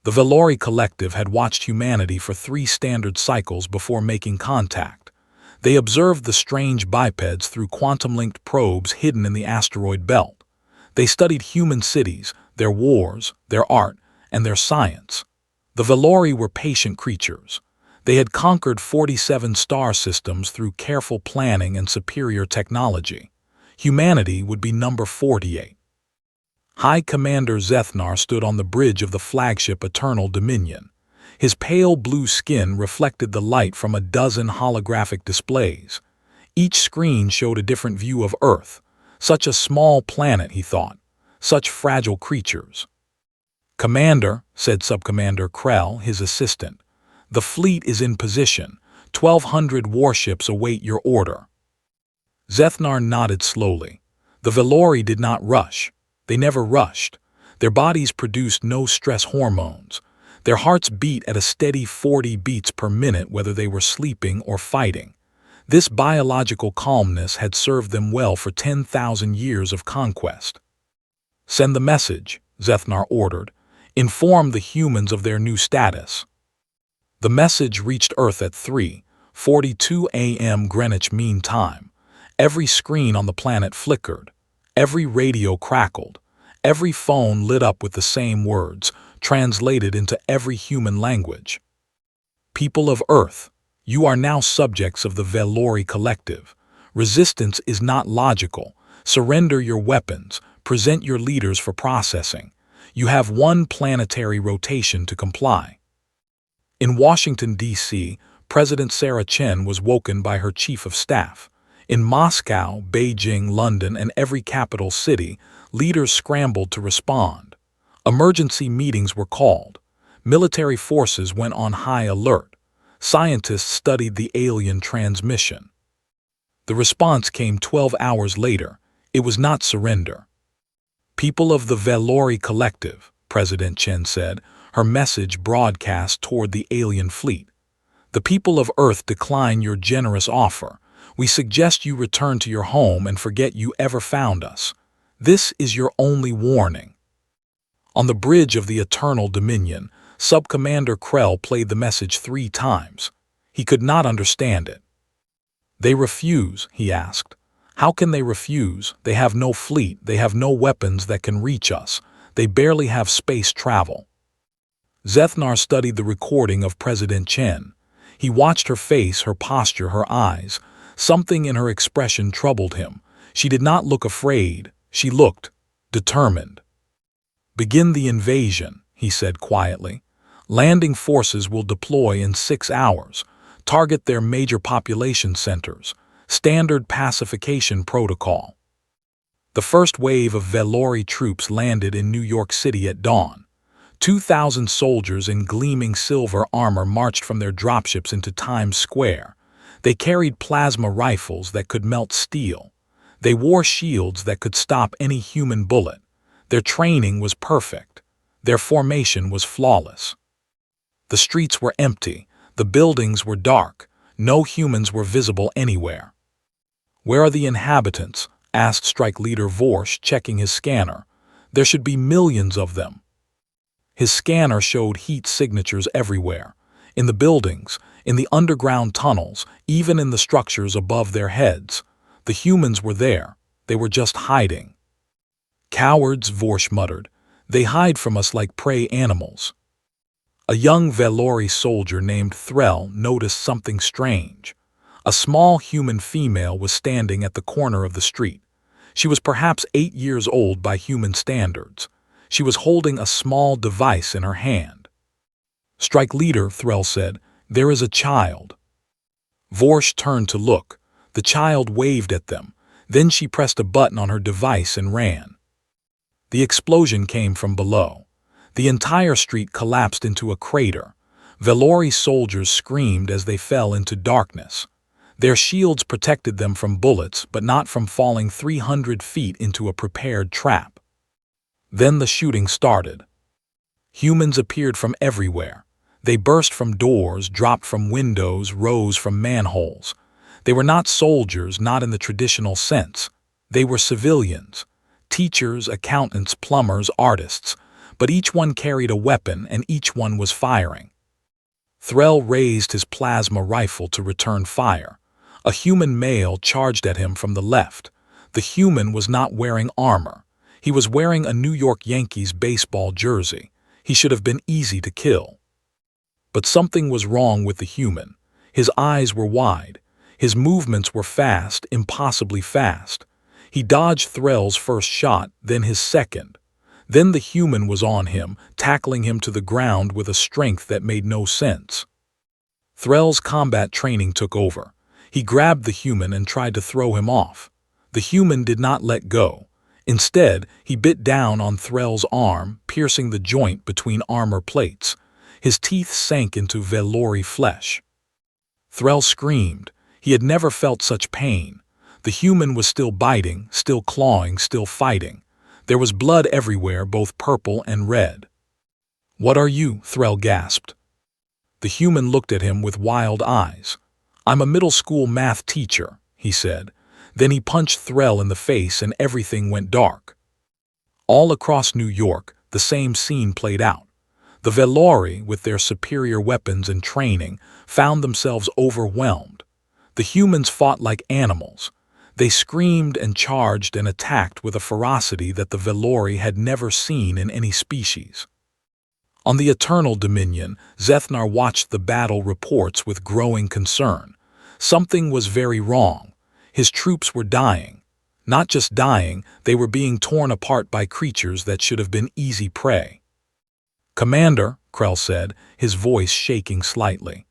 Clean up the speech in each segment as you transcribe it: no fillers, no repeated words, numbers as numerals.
The Velori Collective had watched humanity for 3 standard cycles before making contact. They observed the strange bipeds through quantum-linked probes hidden in the asteroid belt. They studied human cities, their wars, their art, and their science. The Velori were patient creatures. They had conquered 47 star systems through careful planning and superior technology. Humanity would be number 48. High Commander Zethnar stood on the bridge of the flagship Eternal Dominion. His pale blue skin reflected the light from a dozen holographic displays. Each screen showed a different view of Earth. Such a small planet, he thought. Such fragile creatures. "Commander," said Subcommander Krell, his assistant, "the fleet is in position. 1,200 warships await your order." Zethnar nodded slowly. The Velori did not rush. They never rushed. Their bodies produced no stress hormones. Their hearts beat at a steady 40 beats per minute whether they were sleeping or fighting. This biological calmness had served them well for 10,000 years of conquest. "Send the message," Zethnar ordered. "Inform the humans of their new status." The message reached Earth at 3:42 a.m. Greenwich Mean Time. Every screen on the planet flickered. Every radio crackled. Every phone lit up with the same words, translated into every human language. "People of Earth, you are now subjects of the Velori Collective. Resistance is not logical. Surrender your weapons. Present your leaders for processing. You have 1 planetary rotation to comply." In Washington, D.C., President Sarah Chen was woken by her chief of staff. In Moscow, Beijing, London, and every capital city, leaders scrambled to respond. Emergency meetings were called. Military forces went on high alert. Scientists studied the alien transmission. The response came 12 hours later. It was not surrender. "People of the Velori Collective," President Chen said, her message broadcast toward the alien fleet. "The people of Earth decline your generous offer. We suggest you return to your home and forget you ever found us. This is your only warning." On the bridge of the Eternal Dominion, Subcommander Krell played the message 3 times. He could not understand it. "They refuse," he asked. "How can they refuse? They have no fleet, they have no weapons that can reach us. They barely have space travel." Zethnar studied the recording of President Chen. He watched her face, her posture, her eyes. Something in her expression troubled him. She did not look afraid. She looked determined. "Begin the invasion," he said quietly. "Landing forces will deploy in 6 hours. Target their major population centers. Standard pacification protocol." The first wave of Velori troops landed in New York City at dawn. 2,000 soldiers in gleaming silver armor marched from their dropships into Times Square. They carried plasma rifles that could melt steel. They wore shields that could stop any human bullet. Their training was perfect. Their formation was flawless. The streets were empty. The buildings were dark. No humans were visible anywhere. "Where are the inhabitants?" asked Strike Leader Vorsh, checking his scanner. "There should be millions of them." His scanner showed heat signatures everywhere. In the buildings, in the underground tunnels, even in the structures above their heads. The humans were there. They were just hiding. "Cowards," Vorsh muttered. "They hide from us like prey animals." A young Velori soldier named Threll noticed something strange. A small human female was standing at the corner of the street. She was perhaps 8 years old by human standards. She was holding a small device in her hand. "Strike Leader," Threll said, "there is a child." Vorsh turned to look. The child waved at them. Then she pressed a button on her device and ran. The explosion came from below. The entire street collapsed into a crater. Velori soldiers screamed as they fell into darkness. Their shields protected them from bullets, but not from falling 300 feet into a prepared trap. Then the shooting started. Humans appeared from everywhere. They burst from doors, dropped from windows, rose from manholes. They were not soldiers, not in the traditional sense. They were civilians. Teachers, accountants, plumbers, artists. but each one carried a weapon and each one was firing. Threll raised his plasma rifle to return fire. A human male charged at him from the left. The human was not wearing armor. He was wearing a New York Yankees baseball jersey. He should have been easy to kill. But something was wrong with the human. His eyes were wide. His movements were fast, impossibly fast. He dodged Threll's first shot, then his second. Then the human was on him, tackling him to the ground with a strength that made no sense. Threll's combat training took over. He grabbed the human and tried to throw him off. The human did not let go. Instead, he bit down on Threll's arm, piercing the joint between armor plates. His teeth sank into velour flesh. Threll screamed. He had never felt such pain. The human was still biting, still clawing, still fighting. There was blood everywhere, both purple and red. "What are you?" Threll gasped. The human looked at him with wild eyes. "I'm a middle school math teacher," he said. Then he punched Threll in the face and everything went dark. All across New York, the same scene played out. The velour, with their superior weapons and training, found themselves overwhelmed. The humans fought like animals. They screamed and charged and attacked with a ferocity that the velour had never seen in any species. On the Eternal Dominion, Zethnar watched the battle reports with growing concern. Something was very wrong. His troops were dying. Not just dying, they were being torn apart by creatures that should have been easy prey. "Commander," Krell said, his voice shaking slightly,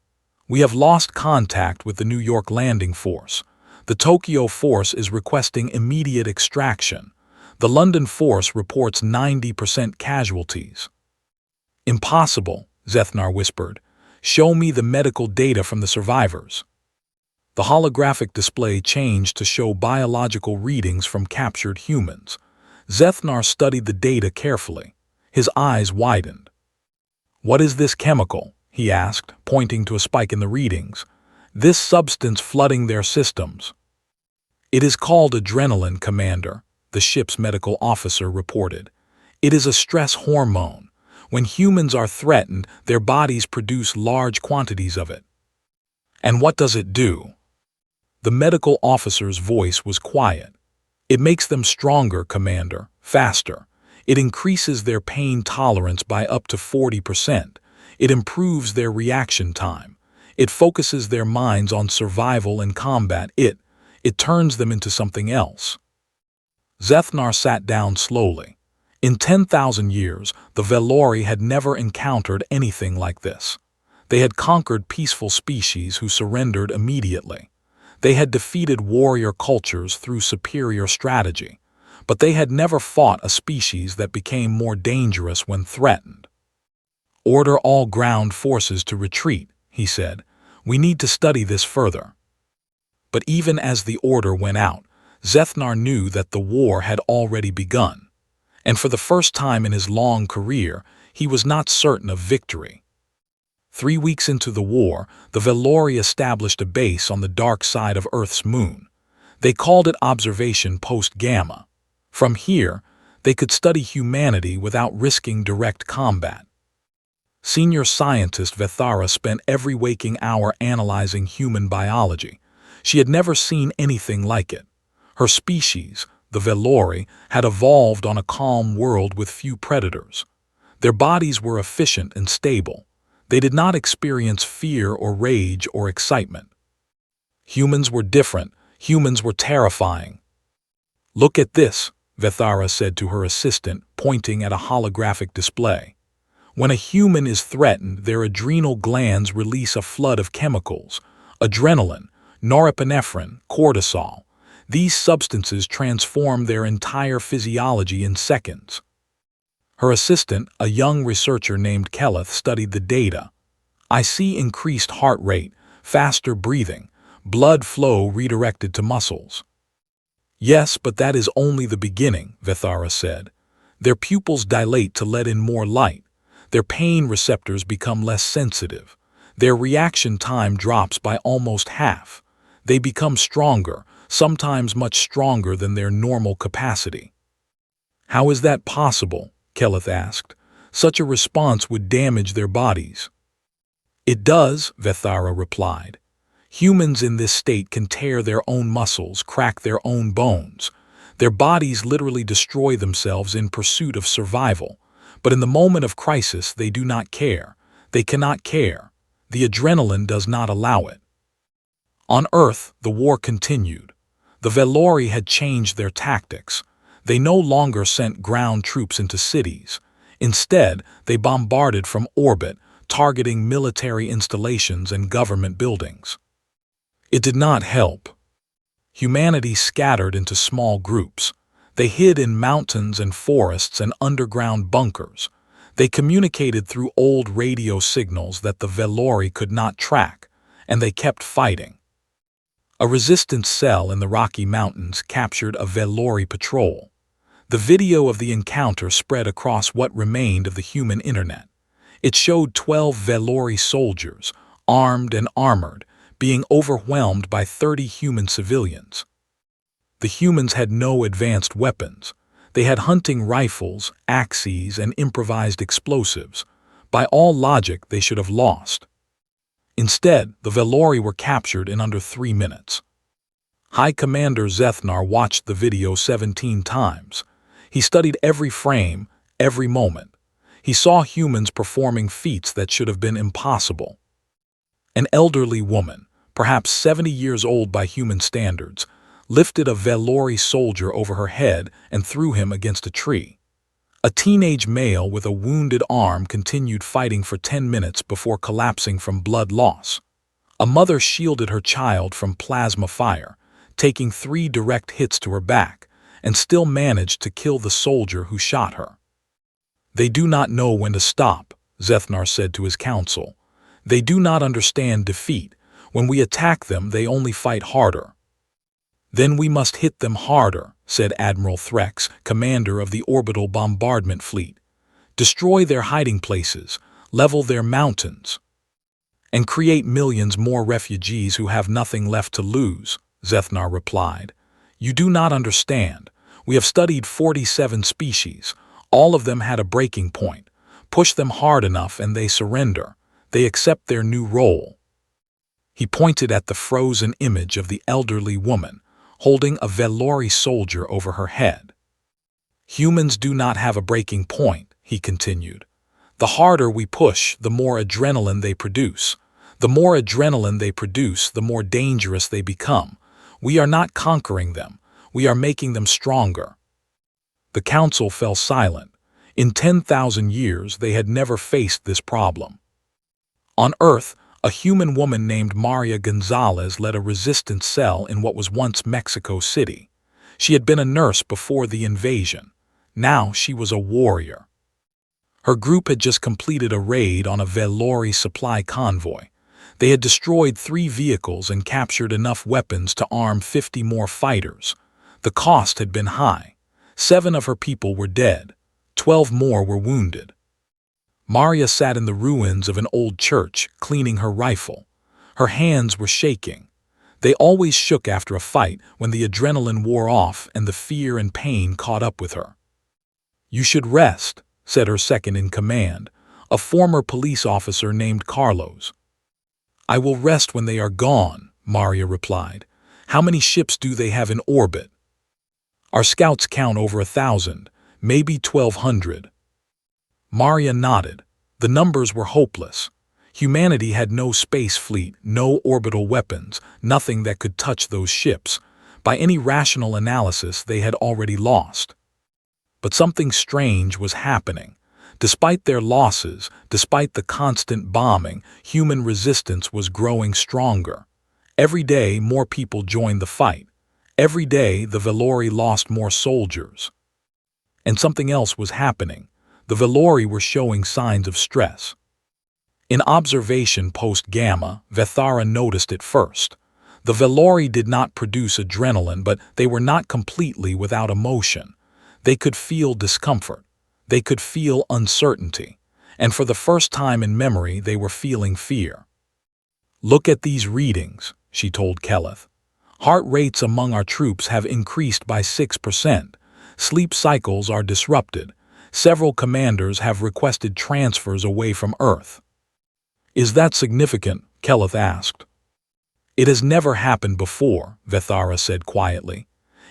"we have lost contact with the New York landing force. The Tokyo force is requesting immediate extraction. The London force reports 90% casualties." "Impossible," Zethnar whispered. "Show me the medical data from the survivors." The holographic display changed to show biological readings from captured humans. Zethnar studied the data carefully. His eyes widened. "What is this chemical?" he asked, pointing to a spike in the readings. "This substance flooding their systems." "It is called adrenaline, Commander," the ship's medical officer reported. "It is a stress hormone. When humans are threatened, their bodies produce large quantities of it." "And what does it do?" The medical officer's voice was quiet. "It makes them stronger, Commander, faster. It increases their pain tolerance by up to 40%. It improves their reaction time. It focuses their minds on survival and combat. It turns them into something else." Zethnar sat down slowly. In 10,000 years, the velour had never encountered anything like this. They had conquered peaceful species who surrendered immediately. They had defeated warrior cultures through superior strategy. But they had never fought a species that became more dangerous when threatened. "Order all ground forces to retreat," he said. "We need to study this further." But even as the order went out, Zethnar knew that the war had already begun. And for the first time in his long career, he was not certain of victory. 3 weeks into the war, the velour established a base on the dark side of Earth's moon. They called it Observation Post Gamma. From here, they could study humanity without risking direct combat. Senior scientist Vethara spent every waking hour analyzing human biology. She had never seen anything like it. Her species, the velour, had evolved on a calm world with few predators. Their bodies were efficient and stable. They did not experience fear or rage or excitement. Humans were different. Humans were terrifying. "Look at this," Vethara said to her assistant, pointing at a holographic display. "When a human is threatened, their adrenal glands release a flood of chemicals: adrenaline, norepinephrine, cortisol. These substances transform their entire physiology in seconds." Her assistant, a young researcher named Kelleth, studied the data. "I see increased heart rate, faster breathing, blood flow redirected to muscles." "Yes, but that is only the beginning," Vethara said. "Their pupils dilate to let in more light. Their pain receptors become less sensitive. Their reaction time drops by almost half. They become stronger, sometimes much stronger than their normal capacity." "How is that possible?" Kelleth asked. Such a response would damage their bodies. It does, Vethara replied. Humans in this state can tear their own muscles, crack their own bones. Their bodies literally destroy themselves in pursuit of survival. But in the moment of crisis, they do not care. They cannot care. The adrenaline does not allow it. On Earth, the war continued. The Velori had changed their tactics. They no longer sent ground troops into cities. Instead, they bombarded from orbit, targeting military installations and government buildings. It did not help. Humanity scattered into small groups. They hid in mountains and forests and underground bunkers. They communicated through old radio signals that the Velori could not track, and they kept fighting. A resistance cell in the Rocky Mountains captured a Velori patrol. The video of the encounter spread across what remained of the human internet. It showed 12 Velori soldiers, armed and armored, being overwhelmed by 30 human civilians. The humans had no advanced weapons. They had hunting rifles, axes, and improvised explosives. By all logic, they should have lost. Instead, the Velori were captured in under 3 minutes. High Commander Zethnar watched the video 17 times. He studied every frame, every moment. He saw humans performing feats that should have been impossible. An elderly woman, perhaps 70 years old by human standards, lifted a Velori soldier over her head and threw him against a tree. A teenage male with a wounded arm continued fighting for 10 minutes before collapsing from blood loss. A mother shielded her child from plasma fire, taking 3 direct hits to her back, and still managed to kill the soldier who shot her. They do not know when to stop, Zethnar said to his council. They do not understand defeat. When we attack them, they only fight harder. Then we must hit them harder, said Admiral Threx, commander of the orbital bombardment fleet. Destroy their hiding places, level their mountains, and create millions more refugees who have nothing left to lose, Zethnar replied. You do not understand. We have studied 47 species. All of them had a breaking point. Push them hard enough and they surrender. They accept their new role. He pointed at the frozen image of the elderly woman, holding a Velori soldier over her head. Humans do not have a breaking point, he continued. The harder we push, the more adrenaline they produce. The more adrenaline they produce, the more dangerous they become. We are not conquering them. We are making them stronger. The council fell silent. In 10,000 years, they had never faced this problem. On Earth, a human woman named Maria Gonzalez led a resistance cell in what was once Mexico City. She had been a nurse before the invasion. Now she was a warrior. Her group had just completed a raid on a Velori supply convoy. They had destroyed 3 vehicles and captured enough weapons to arm 50 more fighters. The cost had been high. 7 of her people were dead. 12 more were wounded. Maria sat in the ruins of an old church, cleaning her rifle. Her hands were shaking. They always shook after a fight when the adrenaline wore off and the fear and pain caught up with her. You should rest, said her second-in-command, a former police officer named Carlos. I will rest when they are gone, Maria replied. How many ships do they have in orbit? Our scouts count over 1,000, maybe 1,200. Maria nodded. The numbers were hopeless. Humanity had no space fleet, no orbital weapons, nothing that could touch those ships. By any rational analysis, they had already lost. But something strange was happening. Despite their losses, despite the constant bombing, human resistance was growing stronger. Every day, more people joined the fight. Every day, the Velori lost more soldiers. And something else was happening. The Velori were showing signs of stress. In observation post-gamma, Vethara noticed it first. The Velori did not produce adrenaline, but they were not completely without emotion. They could feel discomfort. They could feel uncertainty. And for the first time in memory, they were feeling fear. Look at these readings, she told Keleth. Heart rates among our troops have increased by 6%. Sleep cycles are disrupted. Several commanders have requested transfers away from Earth. Is that significant? Keleth asked. It has never happened before, Vethara said quietly.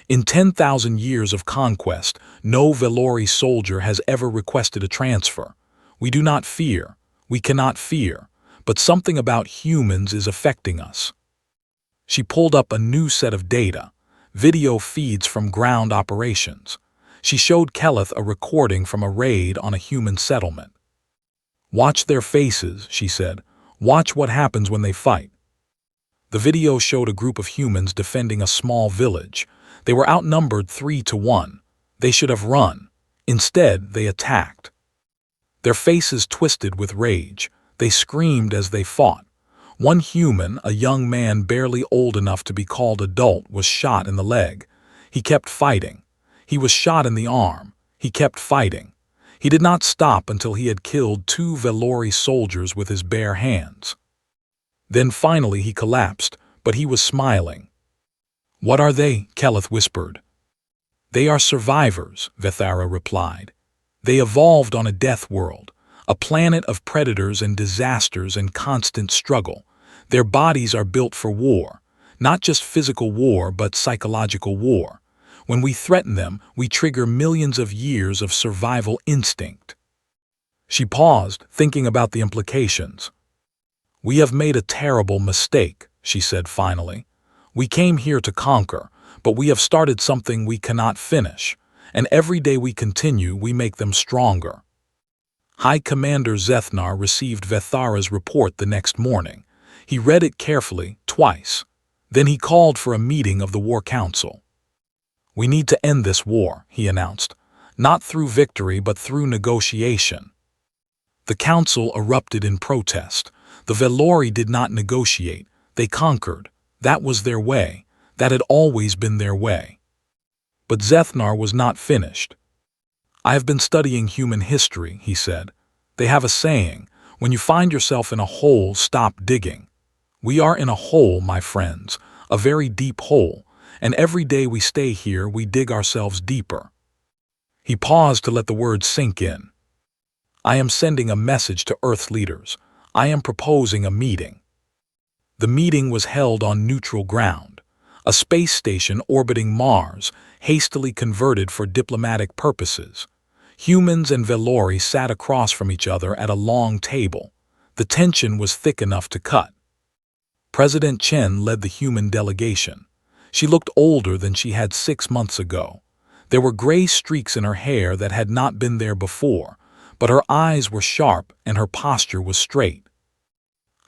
In 10,000 years of conquest, no Velori soldier has ever requested a transfer. We do not fear. We cannot fear. But something about humans is affecting us. She pulled up a new set of data, video feeds from ground operations. She showed Keleth a recording from a raid on a human settlement. Watch their faces, she said. Watch what happens when they fight. The video showed a group of humans defending a small village. They were outnumbered 3-1. They should have run. Instead, they attacked. Their faces twisted with rage. They screamed as they fought. One human, a young man barely old enough to be called adult, was shot in the leg. He kept fighting. He was shot in the arm. He kept fighting. He did not stop until he had killed 2 Velori soldiers with his bare hands. Then finally he collapsed, but he was smiling. What are they? Keleth whispered. They are survivors, Vethara replied. They evolved on a death world, a planet of predators and disasters and constant struggle. Their bodies are built for war, not just physical war but psychological war. When we threaten them, we trigger millions of years of survival instinct. She paused, thinking about the implications. We have made a terrible mistake, she said finally. We came here to conquer, but we have started something we cannot finish, and every day we continue, we make them stronger. High Commander Zethnar received Vethara's report the next morning. He read it carefully, twice. Then he called for a meeting of the War Council. We need to end this war, he announced, not through victory but through negotiation. The council erupted in protest. The Velori did not negotiate, they conquered. That was their way. That had always been their way. But Zethnar was not finished. I have been studying human history, he said. They have a saying, when you find yourself in a hole, stop digging. We are in a hole, my friends, a very deep hole, and every day we stay here, we dig ourselves deeper. He paused to let the words sink in. I am sending a message to Earth's leaders. I am proposing a meeting. The meeting was held on neutral ground, a space station orbiting Mars, hastily converted for diplomatic purposes. Humans and Velori sat across from each other at a long table. The tension was thick enough to cut. President Chen led the human delegation. She looked older than she had 6 months ago. There were gray streaks in her hair that had not been there before, but her eyes were sharp and her posture was straight.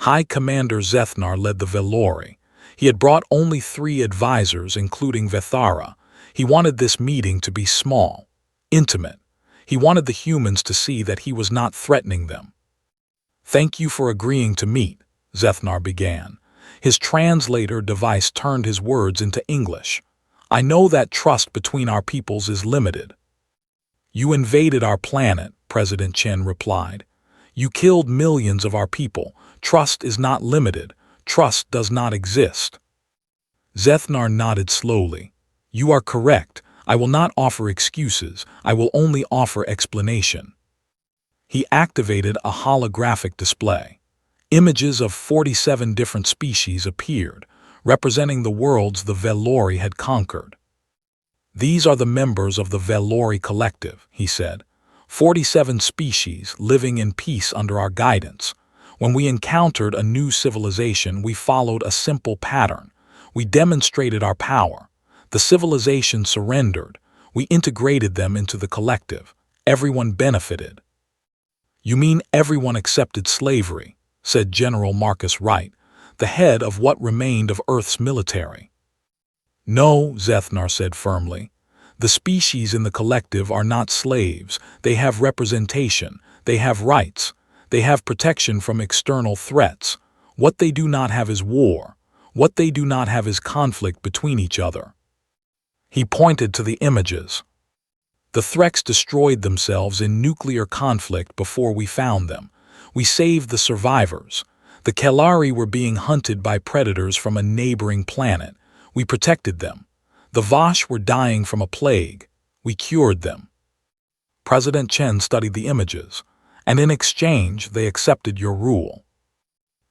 High Commander Zethnar led the Velori. He had brought only 3 advisors, including Vethara. He wanted this meeting to be small, intimate. He wanted the humans to see that he was not threatening them. Thank you for agreeing to meet, Zethnar began. His translator device turned his words into English. I know that trust between our peoples is limited. You invaded our planet, President Chen replied. You killed millions of our people. Trust is not limited. Trust does not exist. Zethnar nodded slowly. You are correct. I will not offer excuses. I will only offer explanation. He activated a holographic display. Images of 47 different species appeared, representing the worlds the Velori had conquered. These are the members of the Velori collective, he said. 47 species living in peace under our guidance. When we encountered a new civilization, we followed a simple pattern. We demonstrated our power. The civilization surrendered. We integrated them into the collective. Everyone benefited. You mean everyone accepted slavery, said General Marcus Wright, the head of what remained of Earth's military. No, Zethnar said firmly. The species in the collective are not slaves. They have representation. They have rights. They have protection from external threats. What they do not have is war. What they do not have is conflict between each other. He pointed to the images. The Threx destroyed themselves in nuclear conflict before we found them. We saved the survivors. The Kelari were being hunted by predators from a neighboring planet. We protected them. The Vosh were dying from a plague. We cured them. President Chen studied the images, and in exchange they accepted your rule.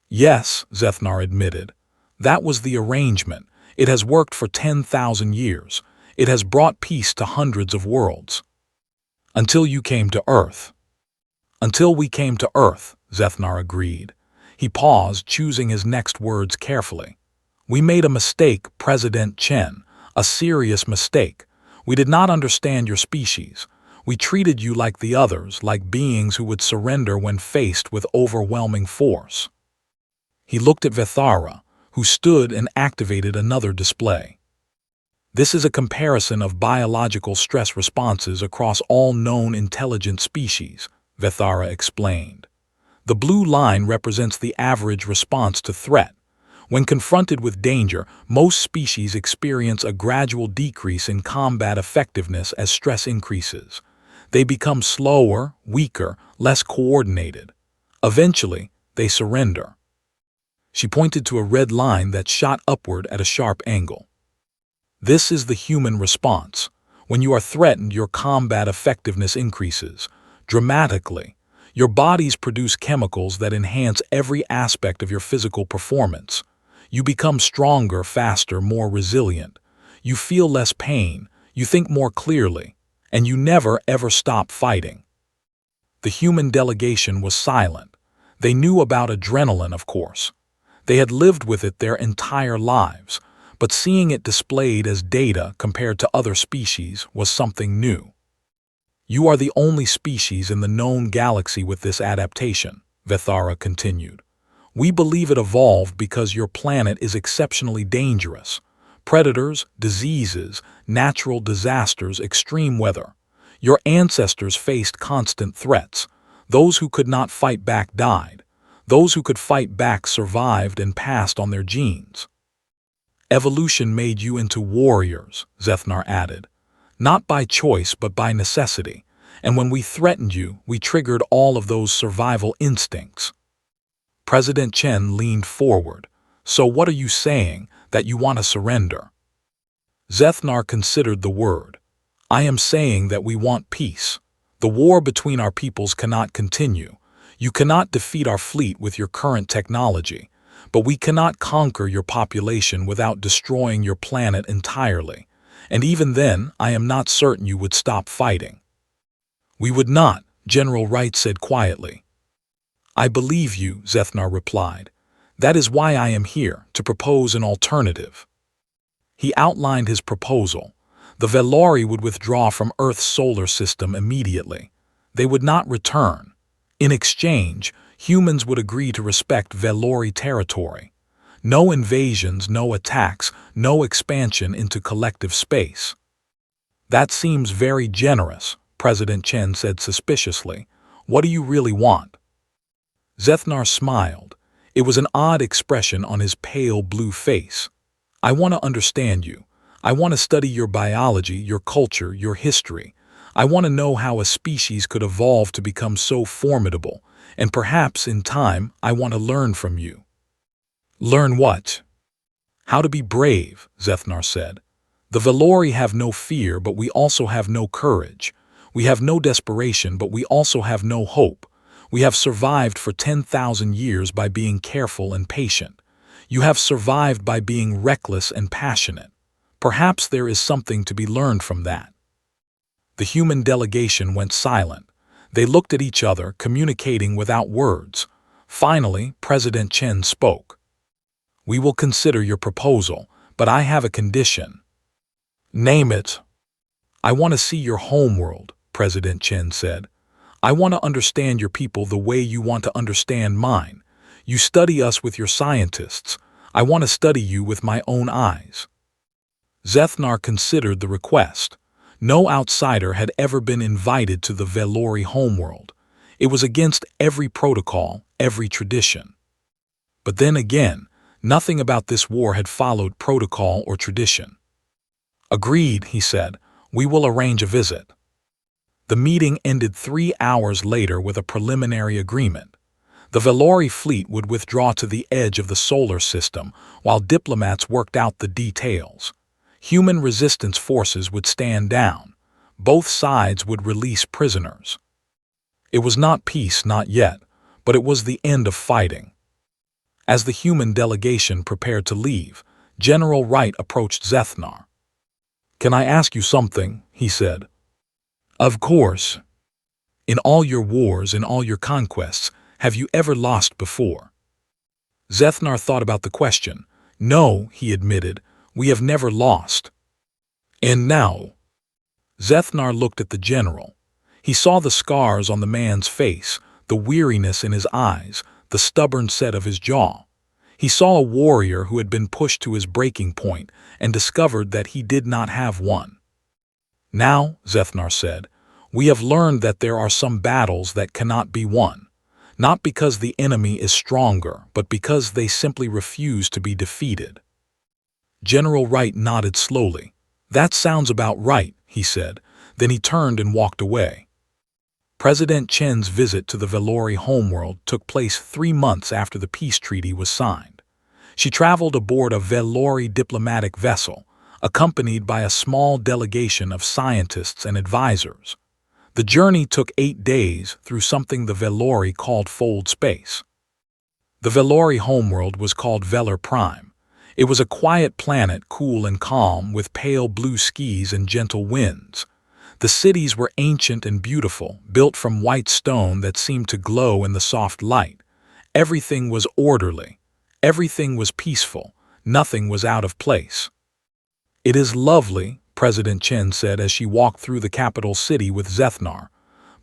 Yes, Zethnar admitted. That was the arrangement. It has worked for 10,000 years. It has brought peace to hundreds of worlds. Until you came to Earth. Until we came to Earth, Zethnar agreed. He paused, choosing his next words carefully. We made a mistake, President Chen, a serious mistake. We did not understand your species. We treated you like the others, like beings who would surrender when faced with overwhelming force. He looked at Vethara, who stood and activated another display. This is a comparison of biological stress responses across all known intelligent species, Vethara explained. The blue line represents the average response to threat. When confronted with danger, most species experience a gradual decrease in combat effectiveness as stress increases. They become slower, weaker, less coordinated. Eventually, they surrender. She pointed to a red line that shot upward at a sharp angle. This is the human response. When you are threatened, your combat effectiveness increases dramatically. Your bodies produce chemicals that enhance every aspect of your physical performance. You become stronger, faster, more resilient. You feel less pain, you think more clearly, and you never ever stop fighting. The human delegation was silent. They knew about adrenaline, of course. They had lived with it their entire lives, but seeing it displayed as data compared to other species was something new. You are the only species in the known galaxy with this adaptation, Vethara continued. We believe it evolved because your planet is exceptionally dangerous. Predators, diseases, natural disasters, extreme weather. Your ancestors faced constant threats. Those who could not fight back died. Those who could fight back survived and passed on their genes. Evolution made you into warriors, Zethnar added. Not by choice, but by necessity. And when we threatened you, we triggered all of those survival instincts. President Chen leaned forward. So what are you saying, that you want to surrender? Zethnar considered the word. I am saying that we want peace. The war between our peoples cannot continue. You cannot defeat our fleet with your current technology, but we cannot conquer your population without destroying your planet entirely. And even then, I am not certain you would stop fighting. We would not, General Wright said quietly. I believe you, Zethnar replied. That is why I am here, to propose an alternative. He outlined his proposal. The Velori would withdraw from Earth's solar system immediately. They would not return. In exchange, humans would agree to respect Velori territory. No invasions, no attacks, no expansion into collective space. That seems very generous, President Chen said suspiciously. What do you really want? Zethnar smiled. It was an odd expression on his pale blue face. I want to understand you. I want to study your biology, your culture, your history. I want to know how a species could evolve to become so formidable, and perhaps, in time, I want to learn from you. Learn what? How to be brave, Zethnar said. The Velori have no fear, but we also have no courage. We have no desperation, but we also have no hope. We have survived for 10,000 years by being careful and patient. You have survived by being reckless and passionate. Perhaps there is something to be learned from that. The human delegation went silent. They looked at each other, communicating without words. Finally, President Chen spoke. We will consider your proposal, but I have a condition. Name it. I want to see your homeworld, President Chen said. I want to understand your people the way you want to understand mine. You study us with your scientists. I want to study you with my own eyes. Zethnar considered the request. No outsider had ever been invited to the Velori homeworld. It was against every protocol, every tradition. But then again, nothing about this war had followed protocol or tradition. Agreed, he said. We will arrange a visit. The meeting ended 3 hours later with a preliminary agreement. The Velori fleet would withdraw to the edge of the solar system while diplomats worked out the details. Human resistance forces would stand down. Both sides would release prisoners. It was not peace, not yet, but it was the end of fighting. As the human delegation prepared to leave, General Wright approached Zethnar. "Can I ask you something?" he said. "Of course. In all your wars, in all your conquests, have you ever lost before?" Zethnar thought about the question. "No," he admitted, "we have never lost." "And now?" Zethnar looked at the general. He saw the scars on the man's face, the weariness in his eyes, the stubborn set of his jaw. He saw a warrior who had been pushed to his breaking point and discovered that he did not have one. "Now," Zethnar said, "we have learned that there are some battles that cannot be won, not because the enemy is stronger, but because they simply refuse to be defeated." General Wright nodded slowly. "That sounds about right," he said. Then he turned and walked away. President Chen's visit to the Velori homeworld took place 3 months after the peace treaty was signed. She traveled aboard a Velori diplomatic vessel, accompanied by a small delegation of scientists and advisors. The journey took 8 days through something the Velori called Fold Space. The Velori homeworld was called Velar Prime. It was a quiet planet, cool and calm, with pale blue skies and gentle winds. The cities were ancient and beautiful, built from white stone that seemed to glow in the soft light. Everything was orderly. Everything was peaceful. Nothing was out of place. "It is lovely," President Chen said as she walked through the capital city with Zethnar,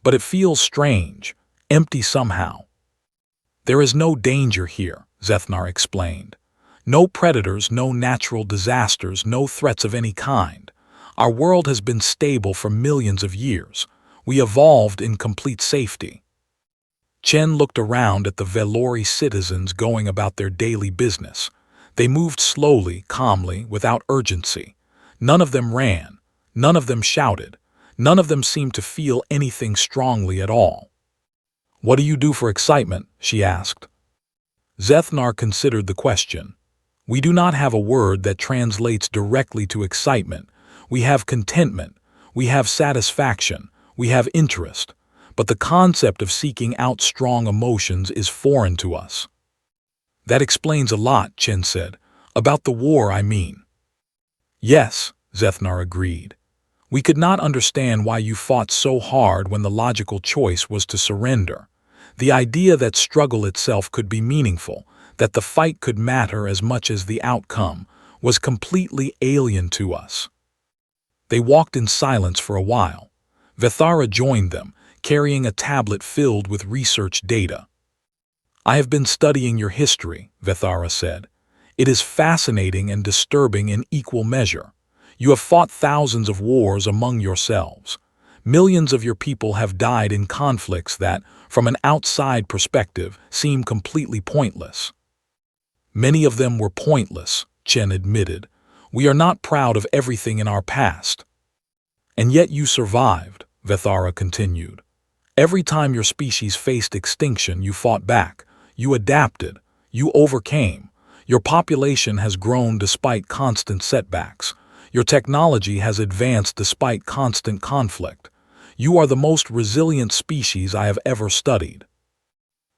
"but it feels strange, empty somehow." "There is no danger here," Zethnar explained. "No predators, no natural disasters, no threats of any kind. Our world has been stable for millions of years. We evolved in complete safety." Chen looked around at the Velori citizens going about their daily business. They moved slowly, calmly, without urgency. None of them ran. None of them shouted. None of them seemed to feel anything strongly at all. "What do you do for excitement?" she asked. Zethnar considered the question. "We do not have a word that translates directly to excitement. We have contentment, we have satisfaction, we have interest, but the concept of seeking out strong emotions is foreign to us." "That explains a lot," Chen said. "About the war, I mean." "Yes," Zethnar agreed. "We could not understand why you fought so hard when the logical choice was to surrender. The idea that struggle itself could be meaningful, that the fight could matter as much as the outcome, was completely alien to us." They walked in silence for a while. Vethara joined them, carrying a tablet filled with research data. "I have been studying your history," Vethara said. "It is fascinating and disturbing in equal measure. You have fought thousands of wars among yourselves. Millions of your people have died in conflicts that, from an outside perspective, seem completely pointless." "Many of them were pointless," Chen admitted. "We are not proud of everything in our past." "And yet you survived," Vethara continued. "Every time your species faced extinction, you fought back. You adapted. You overcame. Your population has grown despite constant setbacks. Your technology has advanced despite constant conflict. You are the most resilient species I have ever studied."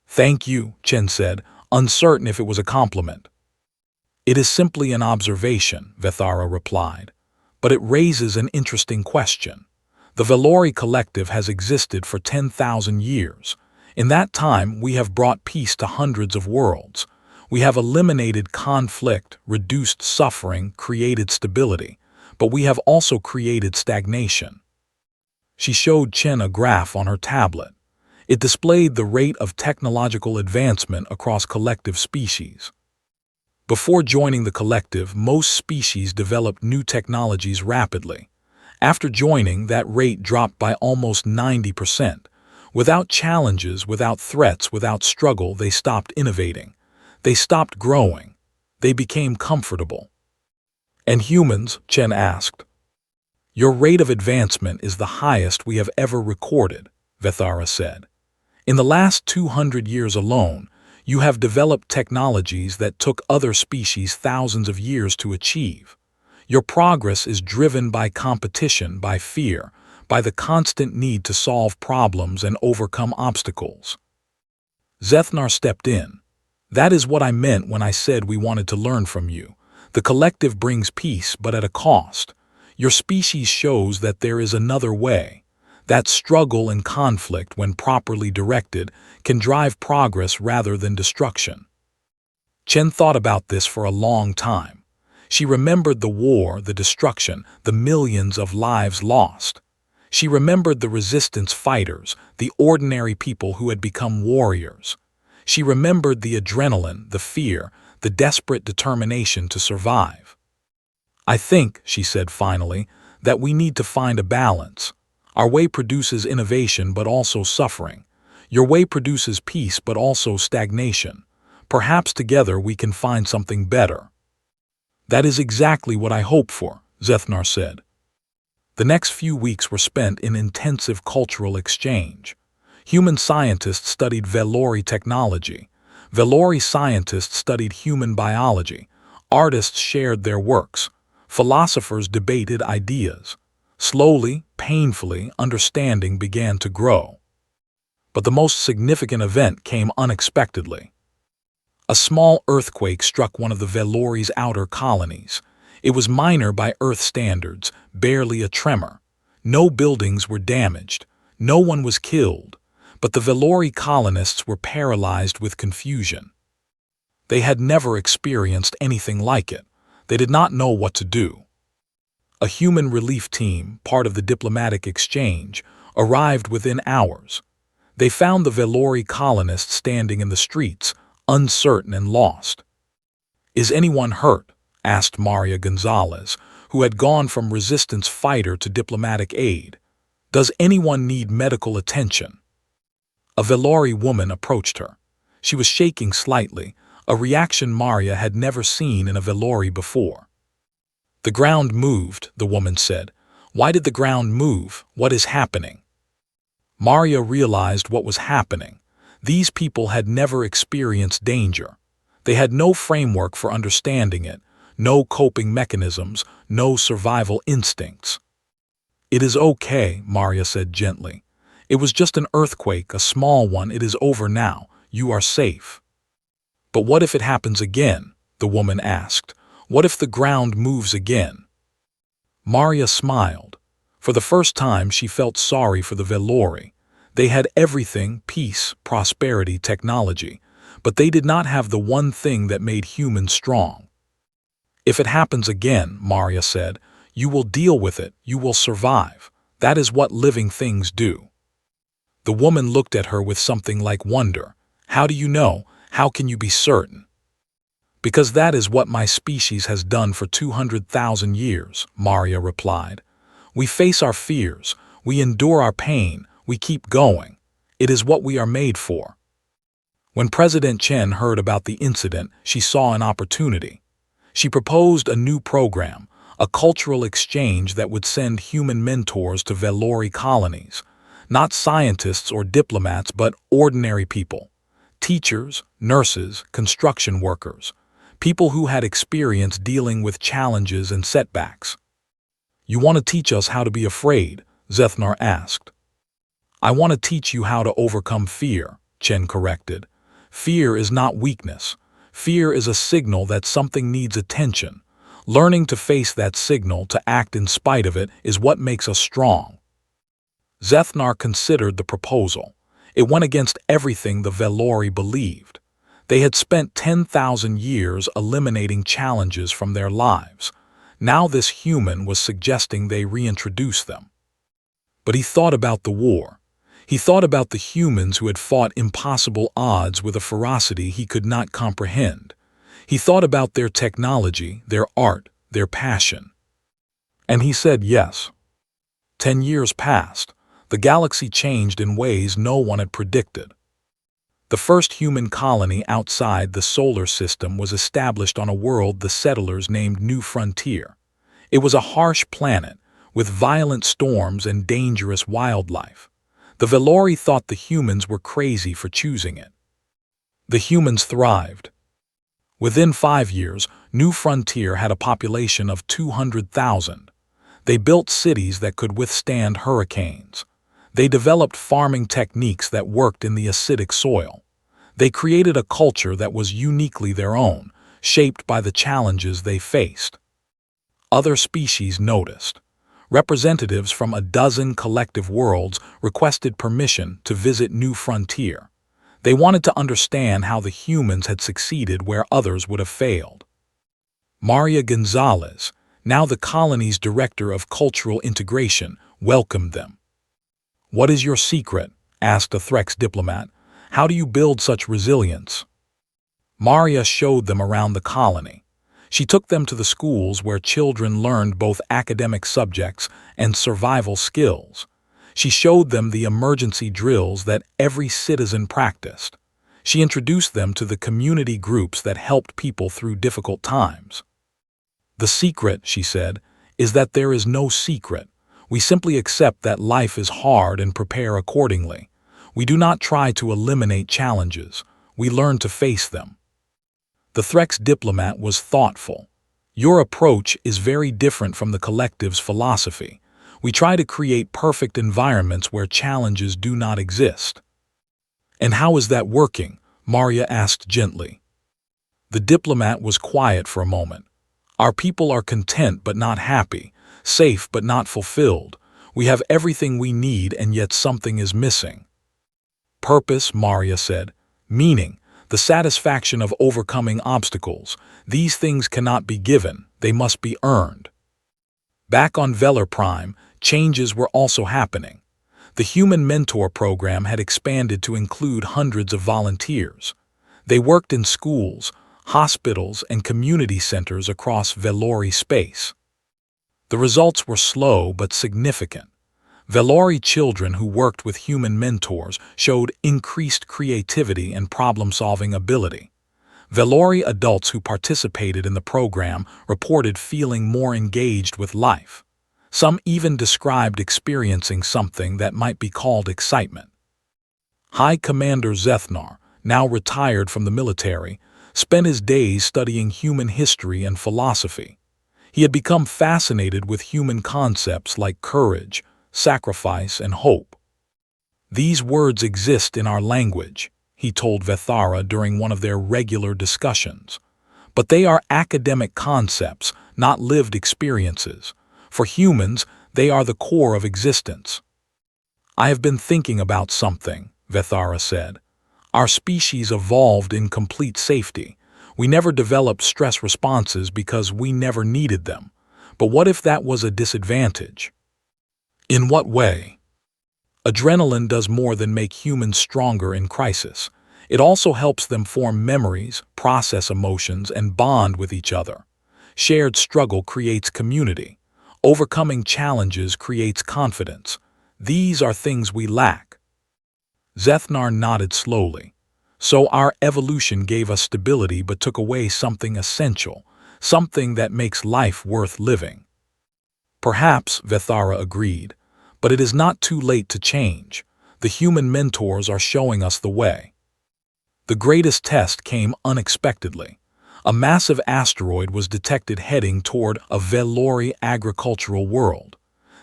"Thank you," Chen said, uncertain if it was a compliment. "It is simply an observation," Vethara replied. "But it raises an interesting question. The Velori Collective has existed for 10,000 years. In that time, we have brought peace to hundreds of worlds. We have eliminated conflict, reduced suffering, created stability, but we have also created stagnation." She showed Chen a graph on her tablet. It displayed the rate of technological advancement across collective species. Before joining the collective, most species developed new technologies rapidly. After joining, that rate dropped by almost 90%. Without challenges, without threats, without struggle, they stopped innovating. They stopped growing. They became comfortable. "And humans?" Chen asked. "Your rate of advancement is the highest we have ever recorded," Vethara said. "In the last 200 years alone, you have developed technologies that took other species thousands of years to achieve. Your progress is driven by competition, by fear, by the constant need to solve problems and overcome obstacles. Zethnar stepped in. "That is what I meant when I said we wanted to learn from you. The collective brings peace, but at a cost. Your species shows that there is another way. That struggle and conflict, when properly directed, can drive progress rather than destruction." Chen thought about this for a long time. She remembered the war, the destruction, the millions of lives lost. She remembered the resistance fighters, the ordinary people who had become warriors. She remembered the adrenaline, the fear, the desperate determination to survive. "I think," she said finally, "that we need to find a balance. Our way produces innovation but also suffering. Your way produces peace but also stagnation. Perhaps together we can find something better." "That is exactly what I hope for," Zethnar said. The next few weeks were spent in intensive cultural exchange. Human scientists studied Velori technology. Velori scientists studied human biology. Artists shared their works. Philosophers debated ideas. Slowly, painfully, understanding began to grow. But the most significant event came unexpectedly. A small earthquake struck one of the Velori's outer colonies. It was minor by Earth standards, barely a tremor. No buildings were damaged. No one was killed. But the Velori colonists were paralyzed with confusion. They had never experienced anything like it. They did not know what to do. A human relief team, part of the diplomatic exchange, arrived within hours. They found the Velori colonists standing in the streets, uncertain and lost. "Is anyone hurt?" asked Maria Gonzalez, who had gone from resistance fighter to diplomatic aid. "Does anyone need medical attention?" A Velori woman approached her. She was shaking slightly, a reaction Maria had never seen in a Velori before. "The ground moved," the woman said. "Why did the ground move? What is happening?" Maria realized what was happening. These people had never experienced danger. They had no framework for understanding it, no coping mechanisms, no survival instincts. "It is okay," Maria said gently. "It was just an earthquake, a small one. It is over now. You are safe." "But what if it happens again?" the woman asked. "What if the ground moves again?" Maria smiled. For the first time she felt sorry for the Velori. They had everything: peace, prosperity, technology. But they did not have the one thing that made humans strong. "If it happens again," Maria said, "you will deal with it, you will survive. That is what living things do." The woman looked at her with something like wonder. "How do you know? How can you be certain?" "Because that is what my species has done for 200,000 years, Maria replied. "We face our fears, we endure our pain, we keep going. It is what we are made for." When President Chen heard about the incident, she saw an opportunity. She proposed a new program, a cultural exchange that would send human mentors to Velori colonies. Not scientists or diplomats, but ordinary people. Teachers, nurses, construction workers. People who had experience dealing with challenges and setbacks. "You want to teach us how to be afraid?" Zethnar asked. "I want to teach you how to overcome fear," Chen corrected. "Fear is not weakness. Fear is a signal that something needs attention. Learning to face that signal, to act in spite of it, is what makes us strong." Zethnar considered the proposal. It went against everything the Velori believed. They had spent 10,000 years eliminating challenges from their lives. Now this human was suggesting they reintroduce them. But he thought about the war. He thought about the humans who had fought impossible odds with a ferocity he could not comprehend. He thought about their technology, their art, their passion. And he said yes. 10 years passed. The galaxy changed in ways no one had predicted. The first human colony outside the solar system was established on a world the settlers named New Frontier. It was a harsh planet, with violent storms and dangerous wildlife. The Velori thought the humans were crazy for choosing it. The humans thrived. Within 5 years, New Frontier had a population of 200,000. They built cities that could withstand hurricanes. They developed farming techniques that worked in the acidic soil. They created a culture that was uniquely their own, shaped by the challenges they faced. Other species noticed. Representatives from a dozen collective worlds requested permission to visit New Frontier. They wanted to understand how the humans had succeeded where others would have failed. Maria Gonzalez, now the colony's director of cultural integration, welcomed them. "What is your secret?" asked a Threx diplomat. "How do you build such resilience?" Maria showed them around the colony. She took them to the schools where children learned both academic subjects and survival skills. She showed them the emergency drills that every citizen practiced. She introduced them to the community groups that helped people through difficult times. "The secret," she said, "is that there is no secret. We simply accept that life is hard and prepare accordingly. We do not try to eliminate challenges. We learn to face them." The Threx diplomat was thoughtful. "Your approach is very different from the collective's philosophy. We try to create perfect environments where challenges do not exist." "And how is that working?" Maria asked gently. The diplomat was quiet for a moment. "Our people are content but not happy, safe but not fulfilled. We have everything we need and yet something is missing." "Purpose," Maria said. "Meaning. The satisfaction of overcoming obstacles. These things cannot be given, they must be earned." Back on Velar Prime, changes were also happening. The Human Mentor program had expanded to include hundreds of volunteers. They worked in schools, hospitals, and community centers across Velori space. The results were slow but significant. Velori children who worked with human mentors showed increased creativity and problem-solving ability. Velori adults who participated in the program reported feeling more engaged with life. Some even described experiencing something that might be called excitement. High Commander Zethnar, now retired from the military, spent his days studying human history and philosophy. He had become fascinated with human concepts like courage, sacrifice, and hope. "These words exist in our language," he told Vethara during one of their regular discussions. "But they are academic concepts, not lived experiences. For humans, they are the core of existence." "I have been thinking about something," Vethara said. "Our species evolved in complete safety. We never developed stress responses because we never needed them. But what if that was a disadvantage?" "In what way?" "Adrenaline does more than make humans stronger in crisis. It also helps them form memories, process emotions, and bond with each other. Shared struggle creates community. Overcoming challenges creates confidence. These are things we lack." Zethnar nodded slowly. "So our evolution gave us stability but took away something essential, something that makes life worth living." "Perhaps," Vethara agreed. "But it is not too late to change. The human mentors are showing us the way." The greatest test came unexpectedly. A massive asteroid was detected heading toward a Velori agricultural world.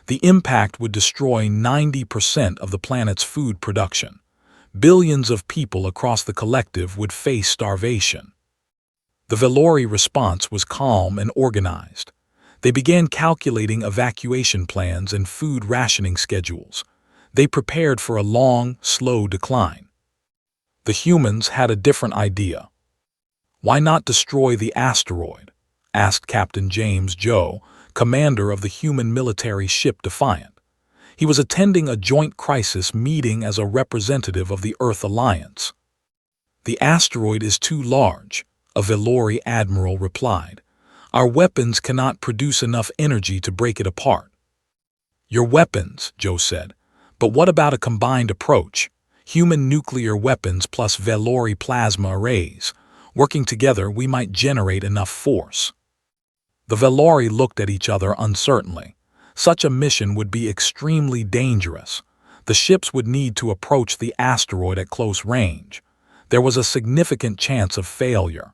The impact would destroy 90% of the planet's food production. Billions of people across the collective would face starvation. The Velori response was calm and organized. They began calculating evacuation plans and food rationing schedules. They prepared for a long, slow decline. The humans had a different idea. "Why not destroy the asteroid?" asked Captain James Joe, commander of the human military ship Defiant. He was attending a joint crisis meeting as a representative of the Earth Alliance. "The asteroid is too large," a Velori admiral replied. "Our weapons cannot produce enough energy to break it apart." "Your weapons," Joe said. "But what about a combined approach? Human nuclear weapons plus Velori plasma arrays. Working together, we might generate enough force." The Velori looked at each other uncertainly. Such a mission would be extremely dangerous. The ships would need to approach the asteroid at close range. There was a significant chance of failure.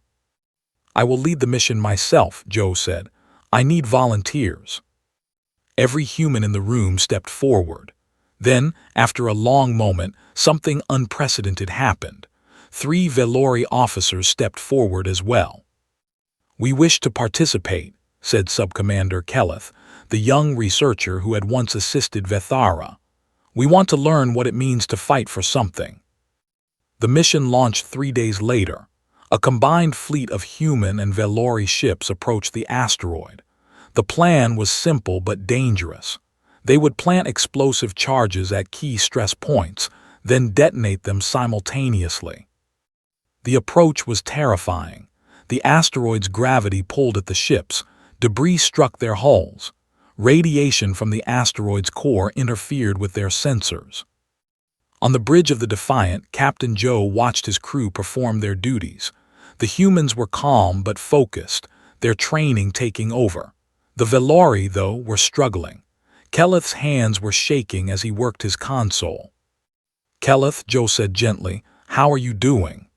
"I will lead the mission myself," Joe said. "I need volunteers." Every human in the room stepped forward. Then, after a long moment, something unprecedented happened. 3 Velori officers stepped forward as well. "We wish to participate," said Subcommander Keleth, the young researcher who had once assisted Vethara. "We want to learn what it means to fight for something." The mission launched 3 days later. A combined fleet of human and Velori ships approached the asteroid. The plan was simple but dangerous. They would plant explosive charges at key stress points, then detonate them simultaneously. The approach was terrifying. The asteroid's gravity pulled at the ships. Debris struck their hulls. Radiation from the asteroid's core interfered with their sensors. On the bridge of the Defiant, Captain Joe watched his crew perform their duties. The humans were calm but focused, their training taking over. The Velori, though, were struggling. Keleth's hands were shaking as he worked his console. "Keleth," Joe said gently, "how are you doing?"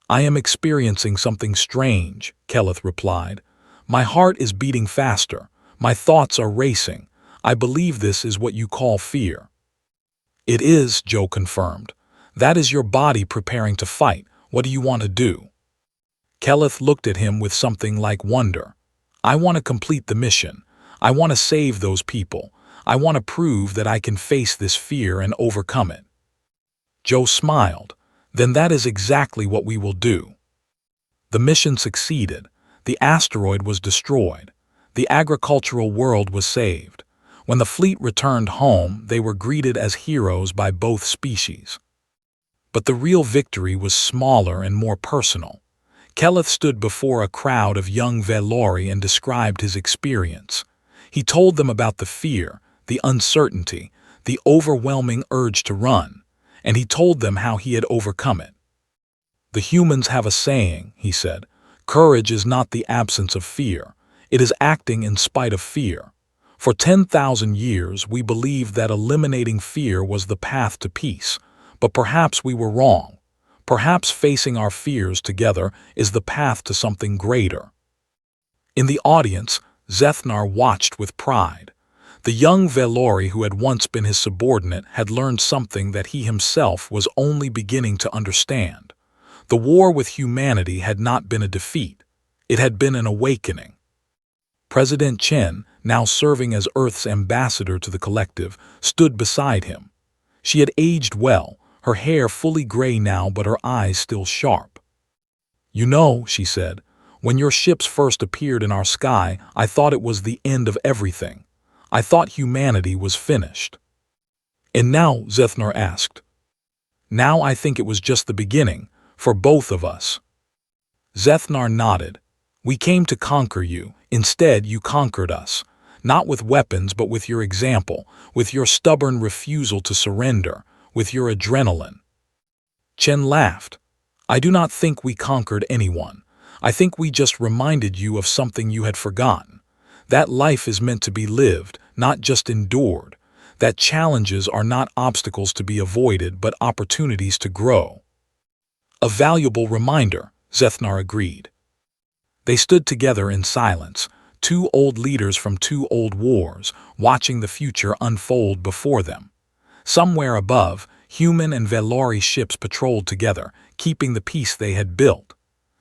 "I am experiencing something strange," Keleth replied. "My heart is beating faster. My thoughts are racing. I believe this is what you call fear." "It is," Joe confirmed. "That is your body preparing to fight. What do you want to do?" Keleth looked at him with something like wonder. "I want to complete the mission. I want to save those people. I want to prove that I can face this fear and overcome it." Joe smiled. "Then that is exactly what we will do." The mission succeeded. The asteroid was destroyed. The agricultural world was saved. When the fleet returned home, they were greeted as heroes by both species. But the real victory was smaller and more personal. Keleth stood before a crowd of young Velori and described his experience. He told them about the fear, the uncertainty, the overwhelming urge to run, and he told them how he had overcome it. "The humans have a saying," he said, "courage is not the absence of fear. It is acting in spite of fear. For 10,000 years, we believed that eliminating fear was the path to peace, but perhaps we were wrong. Perhaps facing our fears together is the path to something greater." In the audience, Zethnar watched with pride. The young Velori who had once been his subordinate had learned something that he himself was only beginning to understand. The war with humanity had not been a defeat. It had been an awakening. President Chen, now serving as Earth's ambassador to the collective, stood beside him. She had aged well, her hair fully gray now but her eyes still sharp. "You know," she said, "when your ships first appeared in our sky, I thought it was the end of everything. I thought humanity was finished." "And now?" Zethnar asked. "Now I think it was just the beginning, for both of us." Zethnar nodded. "We came to conquer you. Instead, you conquered us. Not with weapons, but with your example, with your stubborn refusal to surrender, with your adrenaline." Chen laughed. "I do not think we conquered anyone. I think we just reminded you of something you had forgotten. That life is meant to be lived, not just endured. That challenges are not obstacles to be avoided, but opportunities to grow." "A valuable reminder," Zethnar agreed. They stood together in silence, 2 old leaders from 2 old wars, watching the future unfold before them. Somewhere above, human and Velori ships patrolled together, keeping the peace they had built.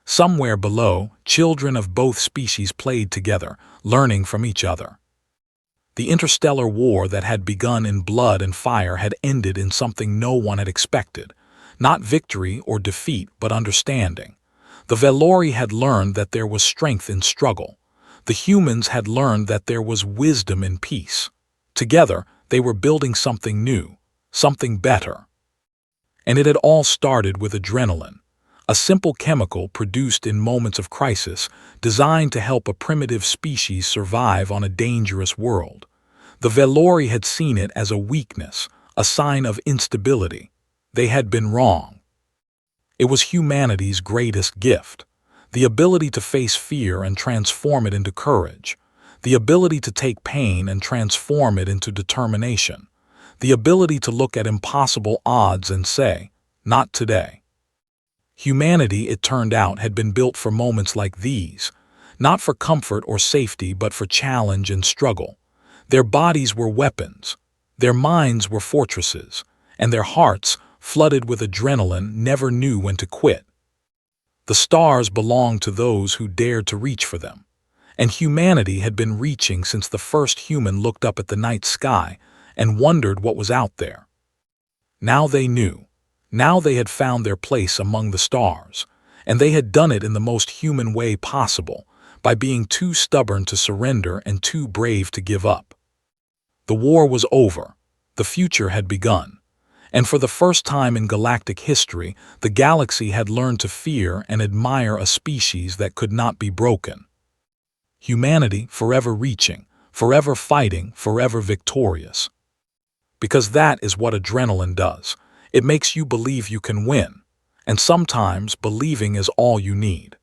Somewhere below, children of both species played together, learning from each other. The interstellar war that had begun in blood and fire had ended in something no one had expected. Not victory or defeat, but understanding. The Velori had learned that there was strength in struggle. The humans had learned that there was wisdom in peace. Together, they were building something new, something better. And it had all started with adrenaline, a simple chemical produced in moments of crisis, designed to help a primitive species survive on a dangerous world. The Velori had seen it as a weakness, a sign of instability. They had been wrong. It was humanity's greatest gift. The ability to face fear and transform it into courage. The ability to take pain and transform it into determination. The ability to look at impossible odds and say, "Not today." Humanity, it turned out, had been built for moments like these. Not for comfort or safety, but for challenge and struggle. Their bodies were weapons, their minds were fortresses, and their hearts, flooded with adrenaline, never knew when to quit. The stars belonged to those who dared to reach for them, and humanity had been reaching since the first human looked up at the night sky and wondered what was out there. Now they knew. Now they had found their place among the stars, and they had done it in the most human way possible, by being too stubborn to surrender and too brave to give up. The war was over. The future had begun. And for the first time in galactic history, the galaxy had learned to fear and admire a species that could not be broken. Humanity forever reaching, forever fighting, forever victorious. Because that is what adrenaline does. It makes you believe you can win. And sometimes believing is all you need.